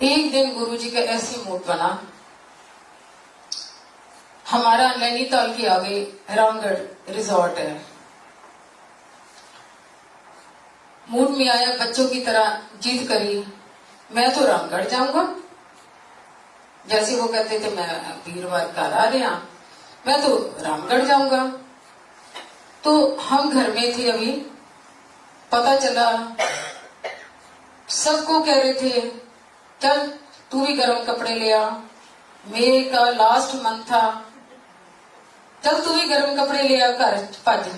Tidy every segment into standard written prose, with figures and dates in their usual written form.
एक दिन गुरुजी का ऐसे मूड बना, हमारा नैनीताल के आगे रामगढ़ रिजॉर्ट है। मूड में आया, बच्चों की तरह जिद करी, मैं तो रामगढ़ जाऊंगा। जैसे वो कहते थे मैं वीरवार कल आ रहा, मैं तो रामगढ़ जाऊंगा। तो हम घर में थे, अभी पता चला सबको कह रहे थे चल तू भी गर्म कपड़े ले आ, मई का लास्ट मंथ था, चल तू भी गर्म कपड़े ले आ, घर भज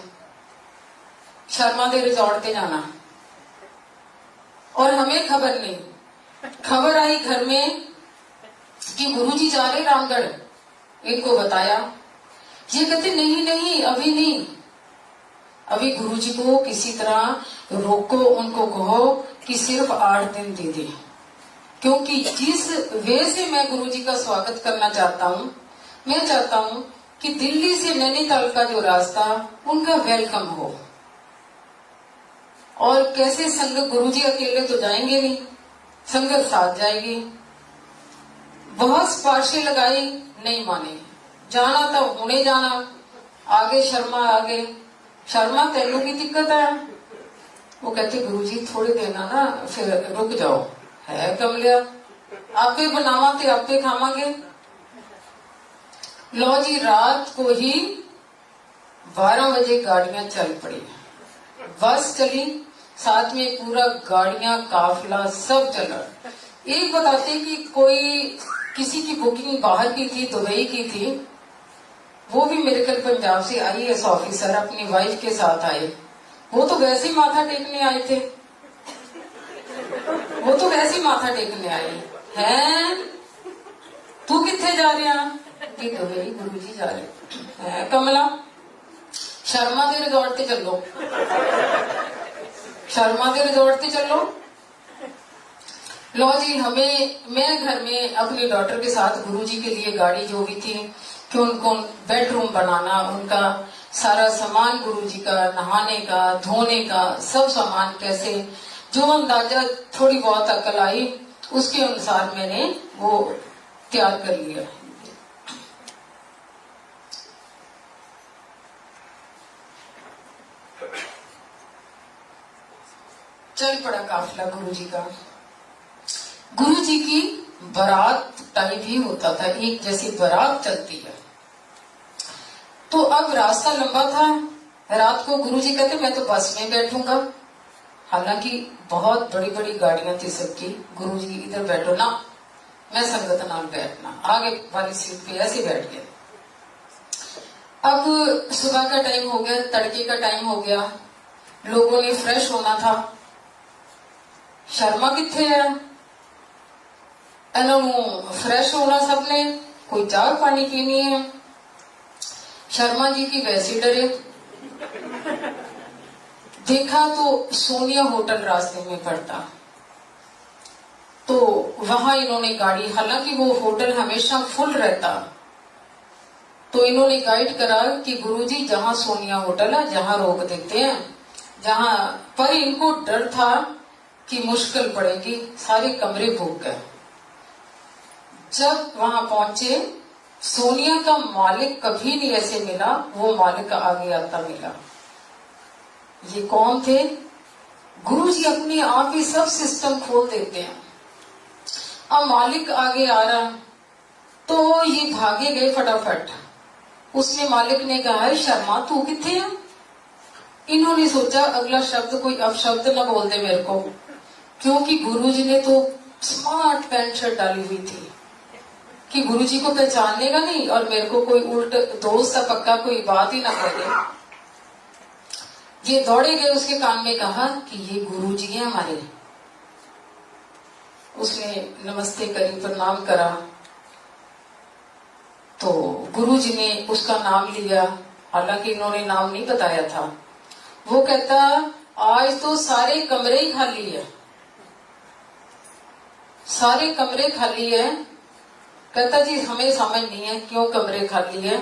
शर्मा दे रिजॉर्ट पे जाना। और हमें खबर नहीं, खबर आई घर में कि गुरुजी जा रहे रामगढ़। इनको बताया, ये कहते नहीं नहीं अभी नहीं, अभी गुरुजी को किसी तरह रोको, उनको कहो कि सिर्फ 8 दिन दे दे, क्योंकि जिस वे से मैं गुरुजी का स्वागत करना चाहता हूँ, मैं चाहता हूँ कि दिल्ली से नैनीताल का जो रास्ता उनका वेलकम हो। और कैसे संगत, गुरुजी अकेले तो जाएंगे नहीं, संगत साथ जाएगी। बहुत सिफारिशें लगाई, नहीं माने, जाना तो हुणे जाना, आगे शर्मा आगे, शर्मा तेनू की दिक्कत है। वो कहते गुरुजी थोड़े दिन ना फिर रुक जाओ, है कमलिया, आपे बनावा ते आपे खावांगे। लो जी, रात को ही 12 बजे गाड़ियां चल पड़ी, बस चली, साथ में पूरा गाड़ियां काफिला सब चला। एक बताते कि कोई किसी की बुकिंग बाहर की थी, दुबई की थी, वो भी मेरे कल पंजाब से IAS ऑफिसर अपनी वाइफ के साथ आए। वो तो वैसे ही माथा टेकने आए थे, वो तो वैसे ही माथा टेकने आए हैं। तू किथे जा रहा? कि दुबई गुरुजी जा रहे हैं। कमला शर्मा दे रिजॉर्ट ते चलो, शर्मा दे रिजॉर्ट ते चलो। लो जी, हमें मैं घर में अपनी डॉटर के साथ गुरुजी के लिए गाड़ी जो भी थी कि उनको बेडरूम बनाना, उनका सारा सामान गुरुजी का, नहाने का धोने का सब सामान, कैसे जो अंदाजा थोड़ी बहुत अकल आई उसके अनुसार मैंने वो तैयार कर लिया। चल पड़ा काफिला गुरुजी का। गुरुजी की बारात टाइप ही होता था, एक जैसी बारात चलती है। तो अब रास्ता लंबा था, रात को गुरुजी कहते मैं तो बस में बैठूंगा, हालांकि बहुत बड़ी बड़ी गाड़ियां थी सबकी। गुरुजी इधर बैठो ना, मैं संगत नाल बैठना, आगे वाली सीट पे ऐसे बैठ गए। अब सुबह का टाइम हो गया, तड़के का टाइम हो गया, लोगों ने फ्रेश होना था। शर्मा किथे है? इन्होंने फ्रेश होना सबने, कोई चाय पानी पीनी है। शर्मा जी की वैसे डरे, देखा तो सोनिया होटल रास्ते में पड़ता, तो वहां इन्होंने गाड़ी, हालांकि वो होटल हमेशा फुल रहता, तो इन्होंने गाइड करा कि गुरुजी जहां सोनिया होटल है जहां रोक देते हैं, जहां। पर इनको डर था कि मुश्किल पड़ेगी, सारे कमरे बुक गए। जब वहां पहुंचे, सोनिया का मालिक कभी नहीं ऐसे मिला, वो मालिक आगे आता मिला। ये कौन थे? गुरुजी अपने आप ही सब सिस्टम खोल देते हैं। अब मालिक आगे आ रहा तो ये भागे गए फटाफट। उसने मालिक ने कहा है शर्मा तू किथे है? इन्होंने सोचा अगला शब्द कोई अपशब्द न बोल दे मेरे को, क्योंकि गुरुजी ने तो स्मार्ट पैंट शर्ट डाली हुई थी कि गुरुजी को पहचान लेगा नहीं और मेरे को कोई उल्ट दोस्त सा पक्का कोई बात ही ना कर दे। ये दौड़े गए, उसके कान में कहा कि ये गुरुजी हैं हमारे। उसने नमस्ते करी, प्रणाम करा, तो गुरुजी ने उसका नाम लिया, हालांकि इन्होंने नाम नहीं बताया था। वो कहता आज तो सारे कमरे ही खाली है, सारे कमरे खाली है। कहता जी हमें समझ नहीं है क्यों कमरे खाली है।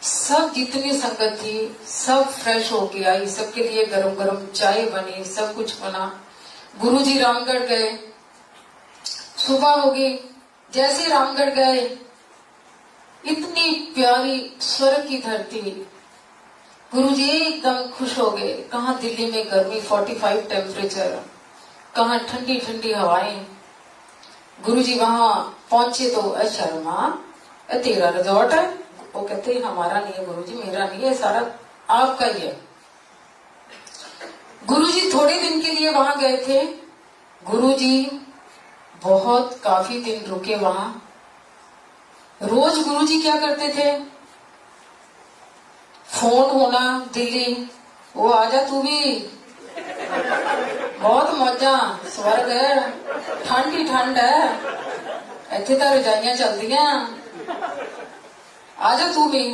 सब जितनी संगत थी सब फ्रेश होके आई, सबके लिए गरम गरम चाय बनी, सब कुछ बना। गुरुजी रामगढ़ गए, सुबह हो गई, जैसे रामगढ़ गए, इतनी प्यारी स्वर्ग की धरती। गुरुजी एकदम खुश हो गए। कहाँ दिल्ली में गर्मी 45 टेम्परेचर, कहाँ ठंडी ठंडी हवाएं। गुरुजी वहां पहुंचे तो शर्मा तेरा रिजॉर्ट है? वो कहते हमारा नहीं है गुरुजी, मेरा नहीं है, सारा आपका ही है। गुरुजी थोड़े दिन के लिए वहां गए थे। गुरुजी बहुत काफी दिन रुके वहां। रोज गुरुजी क्या करते थे, फोन होना दिल्ली, वो आजा तू भी, बहुत मौजा, स्वर्ग है, ठंड ही ठंड है, इतने तो रजाइयां चलदियां, आजा तू भी।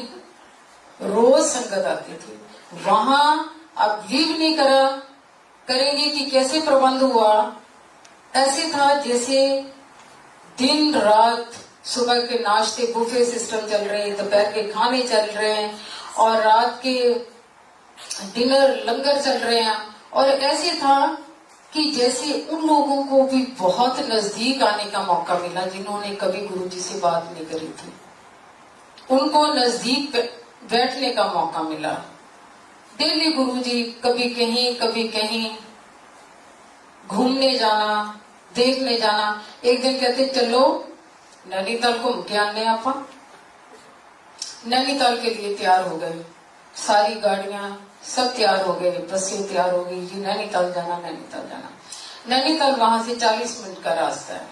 रोज संगत आती थी वहां। अब लीव नहीं करेंगे कि कैसे प्रबंध हुआ। ऐसे था जैसे दिन रात, सुबह के नाश्ते बुफे सिस्टम चल रहे हैं, दोपहर के खाने चल रहे हैं, और रात के डिनर लंगर चल रहे हैं। और ऐसे था कि जैसे उन लोगों को भी बहुत नजदीक आने का मौका मिला जिन्होंने कभी गुरुजी से बात नहीं करी थी। उनको नजदीक बैठने का मौका मिला। डेली गुरुजी कभी कहीं घूमने जाना, देखने जाना। एक दिन कहते चलो नैनीताल घूम के आने। आप नैनीताल के लिए तैयार हो गए, सारी गाड़ियां सब तैयार हो गए, बसें तैयार हो गई जी, नैनीताल जाना नैनीताल जाना। नैनीताल वहां से 40 मिनट का रास्ता है।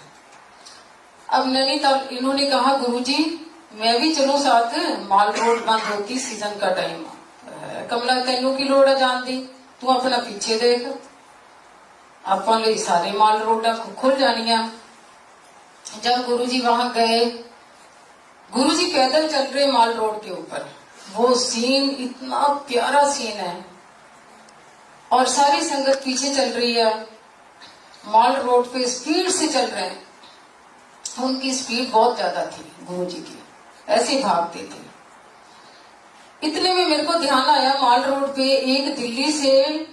अब नैनीताल इन्होंने कहा गुरुजी मैं भी चलूं साथ, माल रोड बंद होती सीजन का टाइम। कमला तेनू की लोड़ है जान दी, तू अपना पीछे देख, ਆਪਾਂ ਲਈ सारे माल रोडा खुल जानिया। जब गुरुजी वहां गए, गुरुजी पैदल चल रहे माल रोड के ऊपर। वो सीन इतना प्यारा सीन है, और सारी संगत पीछे चल रही है। माल रोड पे स्पीड से चल रहे हैं, उनकी स्पीड बहुत ज्यादा थी गुरुजी की, ऐसे भागते थे। इतने में मेरे को ध्यान आया, माल रोड पे एक दिल्ली से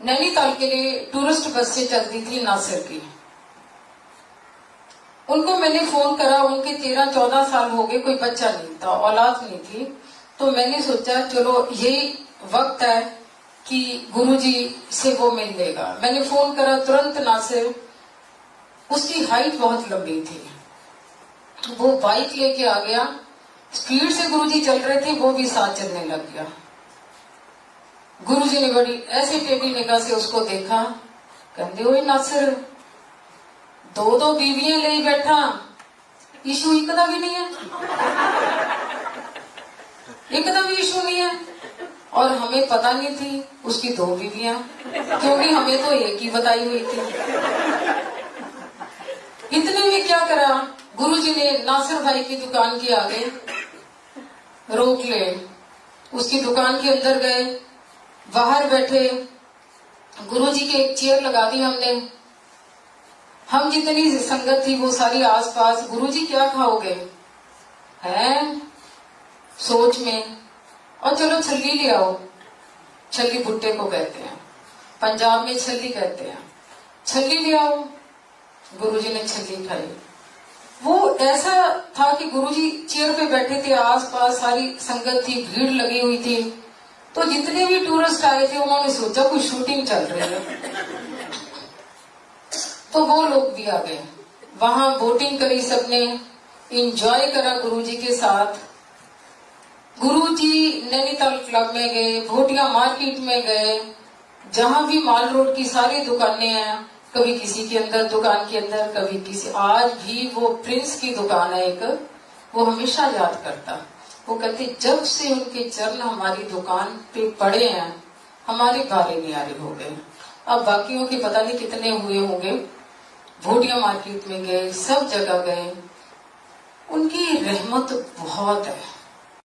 नैनीताल के लिए टूरिस्ट बस से चलती थी नासिर की। उनको मैंने फोन करा, उनके 13-14 साल हो गए, कोई बच्चा नहीं था, औलाद नहीं थी। तो मैंने सोचा चलो यही वक्त है कि गुरुजी से वो मिल लेगा। मैंने फोन करा तुरंत नासिर, उसकी हाइट बहुत लंबी थी, वो बाइक लेके आ गया। स्पीड से गुरुजी चल रहे थे, वो भी साथ चलने लग गया। गुरुजी ने बड़ी ऐसे टेढ़ी निगाह से उसको देखा, कहते ओए नासिर, दो बीवियां ले बैठा, इशू एक दा भी नहीं है, एक दा भी इशू नहीं है। और हमें पता नहीं थी उसकी 2 बीवियां, क्योंकि हमें तो एक ही बताई हुई थी। इतने में क्या करा, गुरुजी ने नासिर भाई की दुकान के आगे रोक ले, उसकी दुकान के अंदर गए, बाहर बैठे। गुरुजी के एक चेयर लगा दी हमने, हम जितनी संगत थी वो सारी आसपास। गुरुजी क्या खाओगे हैं सोच में, और चलो छल्ली ले आओ। छल्ली भुट्टे को कहते हैं, पंजाब में छल्ली कहते हैं, छल्ली ले आओ। गुरुजी ने छल्ली खाई। वो ऐसा था कि गुरुजी चेयर पे बैठे थे, आसपास सारी संगत थी, भीड़ लगी हुई थी। तो जितने भी टूरिस्ट आए थे उन्होंने सोचा कोई शूटिंग चल रही है, तो वो लोग भी आ गए। वहां बोटिंग करी सबने, एंजॉय करा गुरुजी के साथ। गुरुजी नैनीताल क्लब में गए, भोटिया मार्केट में गए, जहां भी माल रोड की सारी दुकानें हैं, कभी किसी के अंदर दुकान के अंदर, कभी किसी। आज भी वो प्रिंस की दुकान है एक, वो हमेशा याद करता। वो कहते जब से उनके चरण हमारी दुकान पे पड़े हैं, हमारे बारे न्यारे हो गए। अब बाकियों के पता नहीं कितने हुए होंगे। भोटिया मार्केट में गए, सब जगह गए, उनकी रहमत बहुत है।